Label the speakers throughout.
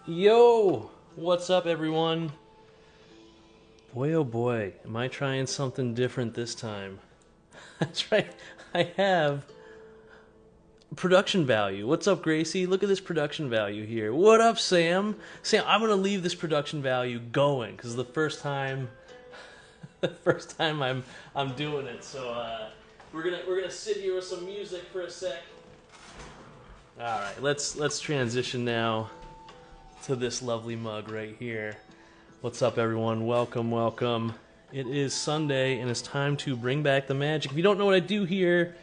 Speaker 1: Yo, what's up, everyone? Boy, oh boy, am I trying something different this time. That's right, I have production value. What's up, Gracie? Look at this production value here. What up, Sam? Sam, I'm gonna leave this production value going because the first time, I'm doing it. So we're gonna sit here with some music for a sec. All right, let's transition now to this lovely mug right here. What's up, everyone? Welcome, welcome. It is Sunday, and it's time to bring back the magic. If you don't know what I do here,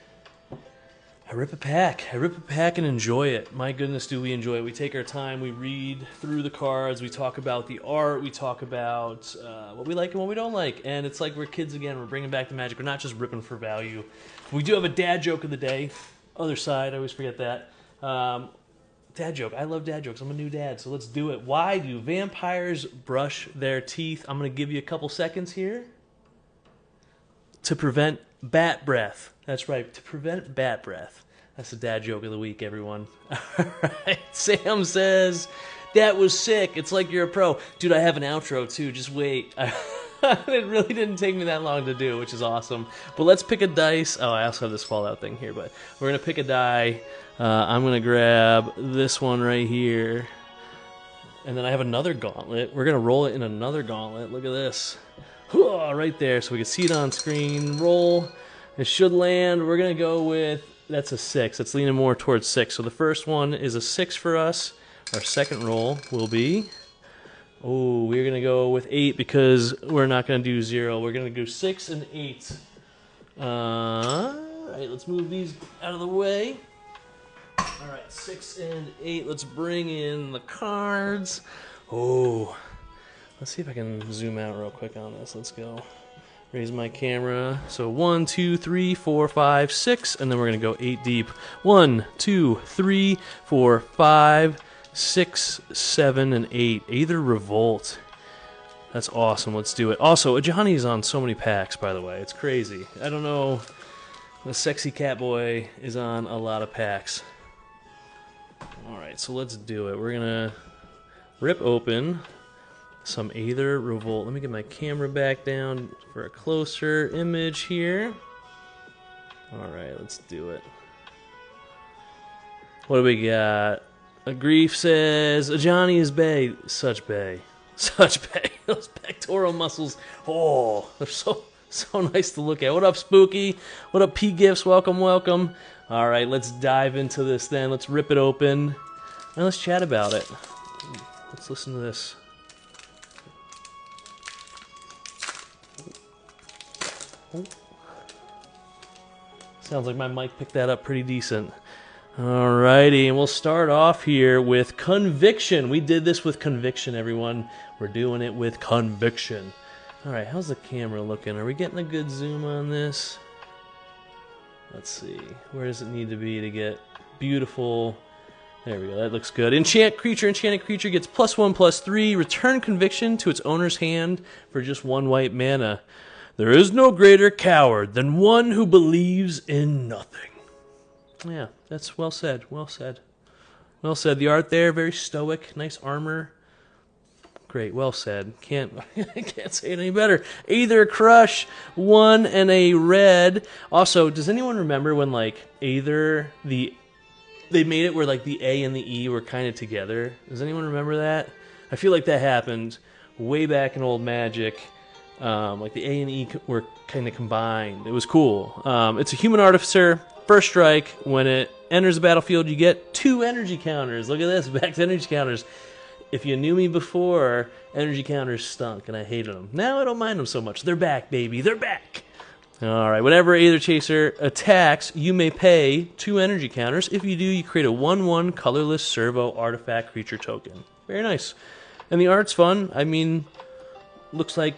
Speaker 1: I rip a pack. I rip a pack and enjoy it. My goodness, do we enjoy it. We take our time, we read through the cards, we talk about the art, we talk about what we like and what we don't like. And it's like we're kids again. We're bringing back the magic. We're not just ripping for value. We do have a dad joke of the day. Other side, I always forget that. Dad joke. I love dad jokes. I'm a new dad, so let's do it. Why do vampires brush their teeth? I'm going to give you a couple seconds here. To prevent bat breath. That's right, to prevent bat breath. That's the dad joke of the week, everyone. All right. Sam says, that was sick. It's like you're a pro. Dude, I have an outro, too. Just wait. It really didn't take me that long to do, which is awesome. But let's pick a dice. Oh, I also have this Fallout thing here, but we're going to pick a die. I'm going to grab this one right here. And then I have another gauntlet. We're going to roll it in another gauntlet. Look at this. Right there, so we can see it on screen. Roll. It should land. We're going to go with, that's a 6. It's leaning more towards 6. So the first one is a 6 for us. Our second roll will be, oh, we're going to go with 8 because we're not going to do 0. We're going to do 6 and 8. All right, let's move these out of the way. All right, 6 and 8. Let's bring in the cards. Oh, let's see if I can zoom out real quick on this. Let's go. Raise my camera. So 1, 2, 3, 4, 5, 6, and then we're gonna go 8 deep. 1, 2, 3, 4, 5, 6, 7, and 8. Either revolt. That's awesome. Let's do it. Also, Johnny's on so many packs, by the way. It's crazy. I don't know. The sexy cat boy is on a lot of packs. All right, so let's do it. We're gonna rip open some Aether Revolt. Let me get my camera back down for a closer image here. All right, let's do it. What do we got? A Grief says, Johnny is bae. Such bae. Such bae. Those pectoral muscles. Oh, they're so nice to look at. What up, Spooky? What up, P-Gifts? Welcome, welcome. All right, let's dive into this then. Let's rip it open, and let's chat about it. Let's listen to this. Oh. Sounds like my mic picked that up pretty decent. Alrighty, and we'll start off here with Conviction. We did this with Conviction, everyone. We're doing it with Conviction. Alright, how's the camera looking? Are we getting a good zoom on this? Let's see. Where does it need to be to get beautiful? There we go. That looks good. Enchanted creature gets +1/+3. Return Conviction to its owner's hand for just 1 white mana. There is no greater coward than one who believes in nothing. Yeah, that's well said. Well said. Well said. The art there, very stoic. Nice armor. Great, well said. Can't say it any better. Aether Crush, 1 and a red. Also, does anyone remember when like Aether, they made it where like the A and the E were kind of together? Does anyone remember that? I feel like that happened way back in old Magic. Like the A and E were kind of combined. It was cool. It's a human artificer. First strike, when it enters the battlefield, you get 2 energy counters. Look at this, back to energy counters. If you knew me before, energy counters stunk, and I hated them. Now I don't mind them so much. They're back, baby. They're back. All right. Whenever Aether Chaser attacks, you may pay 2 energy counters. If you do, you create a 1/1 colorless servo artifact creature token. Very nice. And the art's fun. I mean, looks like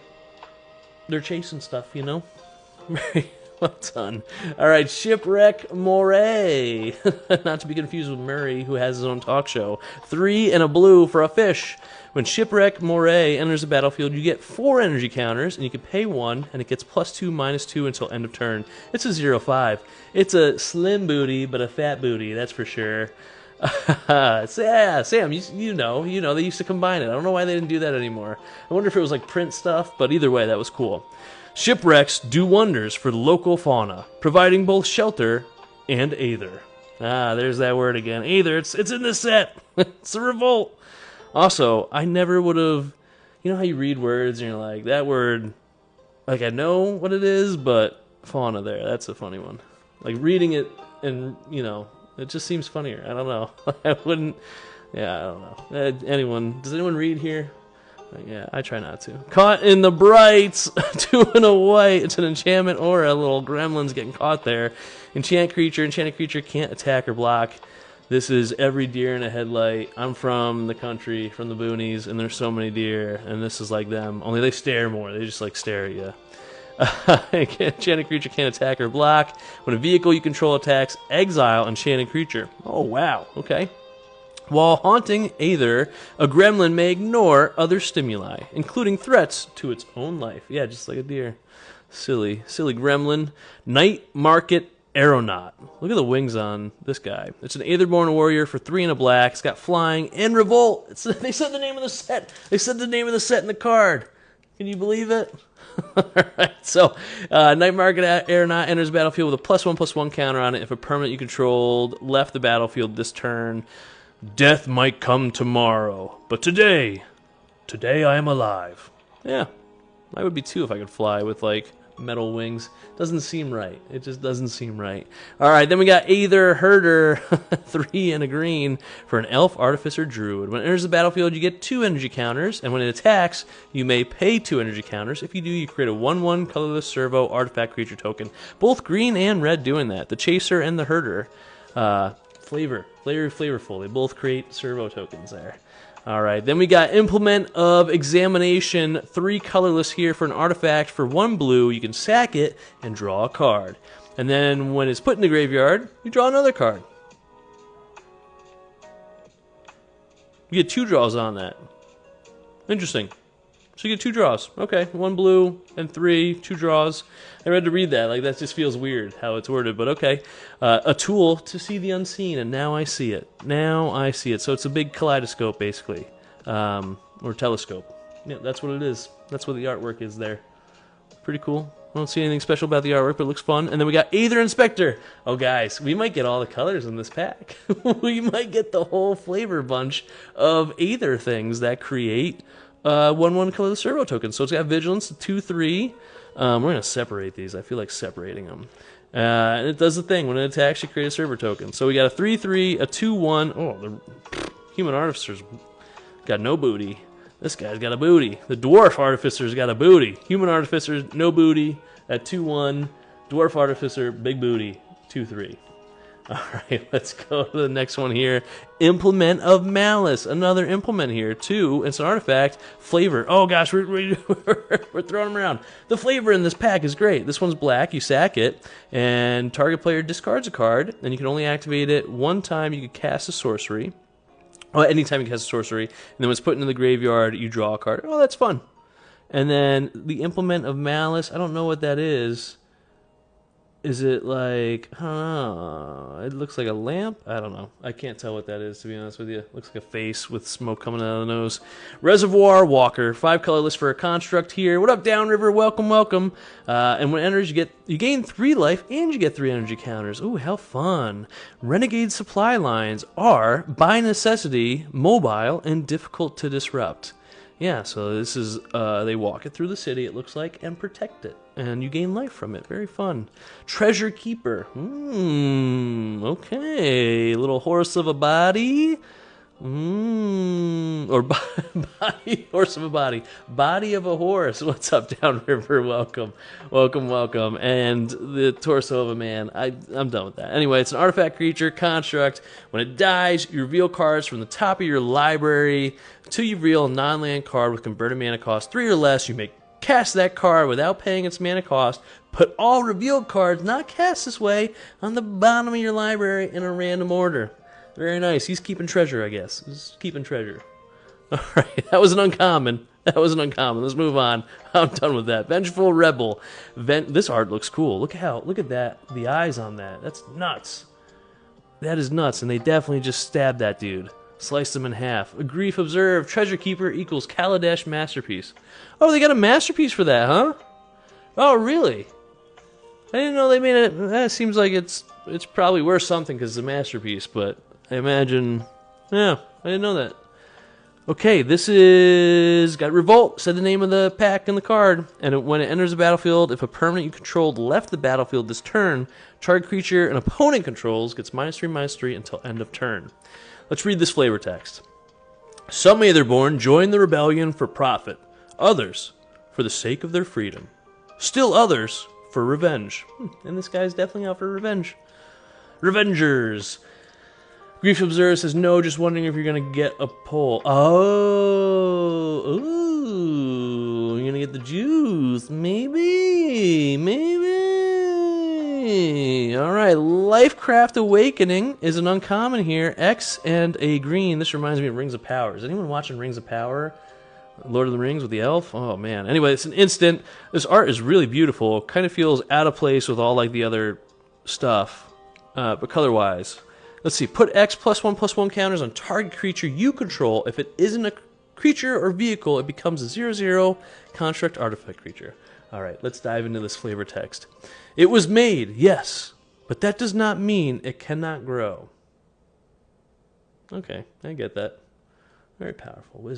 Speaker 1: they're chasing stuff, you know? Very well done. All right, Shipwreck Moray. Not to be confused with Murray, who has his own talk show. 3 and a blue for a fish. When Shipwreck Moray enters the battlefield, you get 4 energy counters, and you can pay 1, and it gets +2/-2 until end of turn. It's a 0/5. It's a slim booty, but a fat booty, that's for sure. Yeah, Sam, you know, they used to combine it. I don't know why they didn't do that anymore. I wonder if it was like print stuff, but either way, that was cool. Shipwrecks do wonders for the local fauna, providing both shelter and aether. Ah, there's that word again. Aether, it's in the set. It's a revolt. Also, I never would have, you know how you read words and you're like, that word, like I know what it is, but fauna there, that's a funny one. Like reading it and, you know, it just seems funnier. I don't know. I wouldn't, yeah, I don't know. Does anyone read here? Yeah, I try not to. Caught in the brights, 2 and a white. It's an enchantment or a little gremlin's getting caught there. Enchanted creature can't attack or block. This is every deer in a headlight. I'm from the country, from the boonies, and there's so many deer, and this is like them. Only they stare more. They just like stare at you. Enchanted creature can't attack or block. When a vehicle you control attacks, exile enchanted creature. Oh, wow. Okay. While haunting Aether, a gremlin may ignore other stimuli, including threats to its own life. Yeah, just like a deer. Silly gremlin. Night Market Aeronaut. Look at the wings on this guy. It's an Aether-born warrior for 3 and a black. It's got flying and revolt. They said the name of the set. They said the name of the set in the card. Can you believe it? Alright, so Night Market Aeronaut enters the battlefield with a +1/+1 counter on it. If a permanent you controlled left the battlefield this turn, death might come tomorrow, but today I am alive. Yeah, I would be too if I could fly with, like, metal wings. Doesn't seem right. It just doesn't seem right. Alright, then we got Aether Herder, 3 and a green, for an elf, artificer, druid. When it enters the battlefield, you get 2 energy counters, and when it attacks, you may pay 2 energy counters. If you do, you create a 1/1 colorless servo artifact creature token. Both green and red doing that. The Chaser and the Herder. Flavorful. They both create servo tokens there. Alright, then we got Implement of Examination, 3 colorless here for an artifact. For 1 blue, you can sack it and draw a card. And then when it's put in the graveyard, you draw another card. You get 2 draws on that. Interesting. So you get 2 draws. Okay, 1 blue and 3, 2 draws. I had to read that. Like, that just feels weird how it's worded, but okay. A tool to see the unseen, and now I see it. So it's a big kaleidoscope, basically. Or telescope. Yeah, that's what it is. That's what the artwork is there. Pretty cool. I don't see anything special about the artwork, but it looks fun. And then we got Aether Inspector. Oh, guys, we might get all the colors in this pack. We might get the whole flavor bunch of Aether things that create 1/1 color servo token. So it's got Vigilance, 2/3. We're going to separate these. I feel like separating them. And it does the thing. When it attacks, you create a server token. So we got a 3/3, a 2/1. Oh, the Human Artificer's got no booty. This guy's got a booty. The Dwarf Artificer's got a booty. Human Artificer, no booty. At 2/1. Dwarf Artificer, big booty. 2/3. Alright, let's go to the next one here. Implement of Malice. Another implement here. 2. It's an artifact. Flavor. Oh gosh, we're throwing them around. The flavor in this pack is great. This one's black. You sack it, and target player discards a card, and you can only activate it 1 time. You can cast a sorcery. Oh, anytime you cast a sorcery. And then when it's put into the graveyard, you draw a card. Oh, that's fun. And then the Implement of Malice. I don't know what that is. Is it like, I don't know, it looks like a lamp? I don't know. I can't tell what that is, to be honest with you. It looks like a face with smoke coming out of the nose. Reservoir Walker, 5 colorless for a construct here. What up, Downriver? Welcome, welcome. And when it enters, you gain 3 life and you get 3 energy counters. Ooh, how fun. Renegade supply lines are, by necessity, mobile and difficult to disrupt. Yeah, so this is, they walk it through the city, it looks like, and protect it. And you gain life from it. Very fun. Treasure Keeper. Okay. Little horse of a body. Or body, horse of a body. Body of a horse. What's up, Downriver? Welcome. Welcome, welcome. And the torso of a man. I'm done with that. Anyway, it's an artifact creature construct. When it dies, you reveal cards from the top of your library until you reveal a non-land card with converted mana cost 3 or less. You may cast that card without paying its mana cost. Put all revealed cards not cast this way on the bottom of your library in a random order. Very nice. He's keeping treasure, I guess. He's keeping treasure. Alright, that was an uncommon. Let's move on. I'm done with that. Vengeful Rebel. This art looks cool. Look at that. The eyes on that. That's nuts. that is nuts, and they definitely just stabbed that dude. Sliced him in half. A grief observed. Treasure Keeper equals Kaladesh Masterpiece. Oh, they got a masterpiece for that, huh? Oh, really? I didn't know they made it. That seems like it's probably worth something because it's a masterpiece, but I imagine... Yeah, I didn't know that. Okay, this is... Got Revolt, said the name of the pack in the card. And when it enters the battlefield, if a permanent you controlled left the battlefield this turn, target creature an opponent controls gets -3/-3 until end of turn. Let's read this flavor text. Some Aetherborn join the rebellion for profit. Others, for the sake of their freedom. Still others, for revenge. And this guy's definitely out for revenge. Revengers. Grief Observer says, no, just wondering if you're going to get a poll. Oh, ooh, you're going to get the juice. Maybe. All right, Lifecraft Awakening is an uncommon here. X and a green. This reminds me of Rings of Power. Is anyone watching Rings of Power? Lord of the Rings with the elf? Oh, man. Anyway, it's an instant. This art is really beautiful. Kind of feels out of place with all like the other stuff, but color-wise. Let's see. Put X +1/+1 counters on target creature you control. If it isn't a creature or vehicle, it becomes a 0/0 construct artifact creature. All right, let's dive into this flavor text. It was made, yes, but that does not mean it cannot grow. Okay, I get that. Very powerful.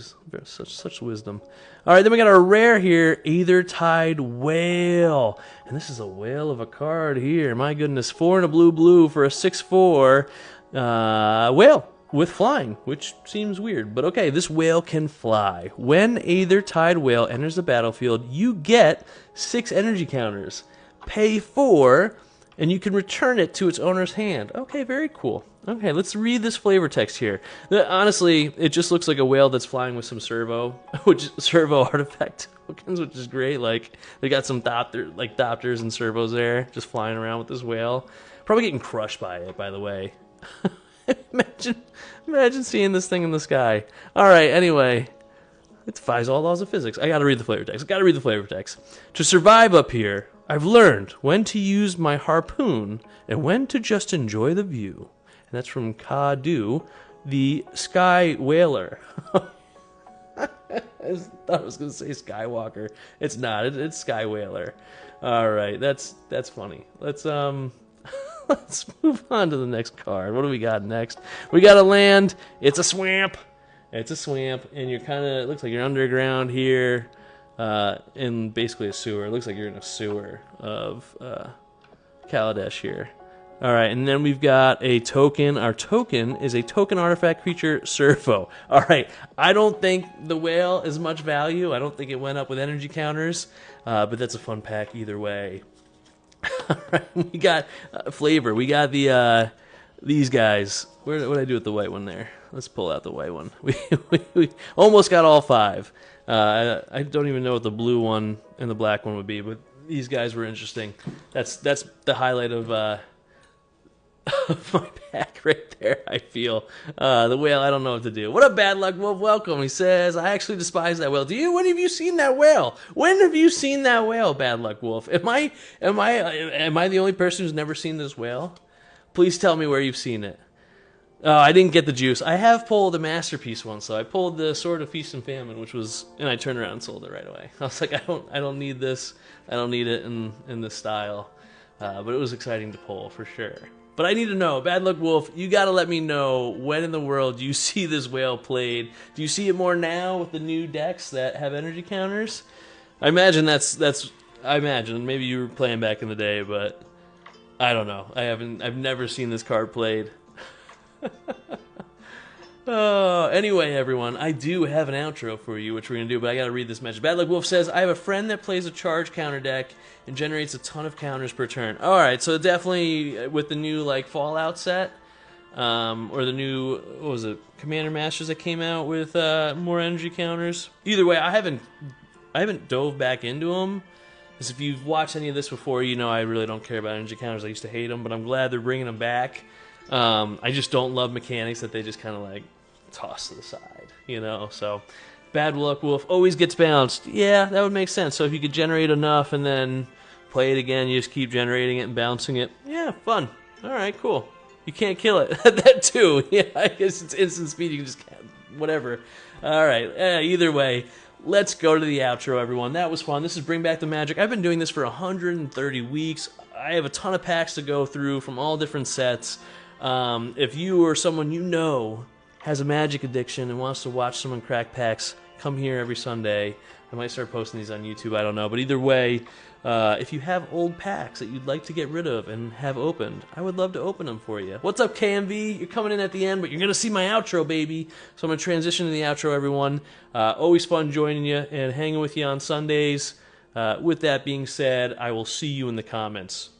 Speaker 1: Such wisdom. All right, then we got our rare here, Aether-Tide Whale. And this is a whale of a card here. My goodness, 4 and a blue for a 6/4 whale with flying, which seems weird. But okay, this whale can fly. When Aether-Tide Whale enters the battlefield, you get 6 energy counters. Pay 4, and you can return it to its owner's hand. Okay, very cool. Okay, let's read this flavor text here. Honestly, it just looks like a whale that's flying with some servo artifact tokens, which is great. Like, they got some Thopters and servos there, just flying around with this whale. Probably getting crushed by it, by the way. Imagine seeing this thing in the sky. All right, anyway. It defies all laws of physics. I gotta read the flavor text. To survive up here, I've learned when to use my harpoon and when to just enjoy the view. And that's from Ka-Du, the Sky Whaler. I thought I was going to say Skywalker. It's not. It's Sky Whaler. All right, that's funny. Let's move on to the next card. What do we got next? We got a land. It's a swamp. And you're kind of, it looks like you're underground here in basically a sewer. It looks like you're in a sewer of Kaladesh here. All right, and then we've got a token. Our token is a token artifact creature, Servo. All right, I don't think the whale is much value. I don't think it went up with energy counters, but that's a fun pack either way. All right, we got flavor. We got these guys. What did I do with the white one there? Let's pull out the white one. We almost got all 5. I don't even know what the blue one and the black one would be, but these guys were interesting. That's the highlight of my pack right there, I feel. The whale, I don't know what to do. What a bad luck wolf, welcome. He says, I actually despise that whale. Do you? When have you seen that whale? When have you seen that whale, bad luck wolf? Am I the only person who's never seen this whale? Please tell me where you've seen it. Oh, I didn't get the juice. I have pulled a masterpiece once, so I pulled the Sword of Feast and Famine, and I turned around and sold it right away. I was like, I don't need this. I don't need it in this style. But it was exciting to pull for sure. But I need to know, Bad Luck Wolf, you gotta let me know when in the world you see this whale played. Do you see it more now with the new decks that have energy counters? I imagine I imagine maybe you were playing back in the day, but I don't know. I've never seen this card played. Anyway, everyone, I do have an outro for you, which we're going to do, but I got to read this message. Bad Luck Wolf says, I have a friend that plays a charge counter deck and generates a ton of counters per turn. Alright, so definitely with the new, like, Fallout set, or the new, what was it, Commander Masters that came out with more energy counters. Either way, I haven't dove back into them, because if you've watched any of this before, you know I really don't care about energy counters. I used to hate them, but I'm glad they're bringing them back. I just don't love mechanics that they just kind of, like, toss to the side, you know, so Bad Luck Wolf always gets bounced. Yeah, that would make sense. So if you could generate enough and then play it again, you just keep generating it and bouncing it. Yeah, fun. Alright, cool. You can't kill it. That too. Yeah, I guess it's instant speed. You can just whatever. All right. Either way, let's go to the outro, everyone. That was fun. This is Bring Back the Magic. I've been doing this for 130 weeks. I have a ton of packs to go through from all different sets. If you or someone you know has a Magic addiction and wants to watch someone crack packs, come here every Sunday. I might start posting these on YouTube, I don't know. But either way, if you have old packs that you'd like to get rid of and have opened, I would love to open them for you. What's up, KMV? You're coming in at the end, but you're going to see my outro, baby. So I'm going to transition to the outro, everyone. Always fun joining you and hanging with you on Sundays. With that being said, I will see you in the comments.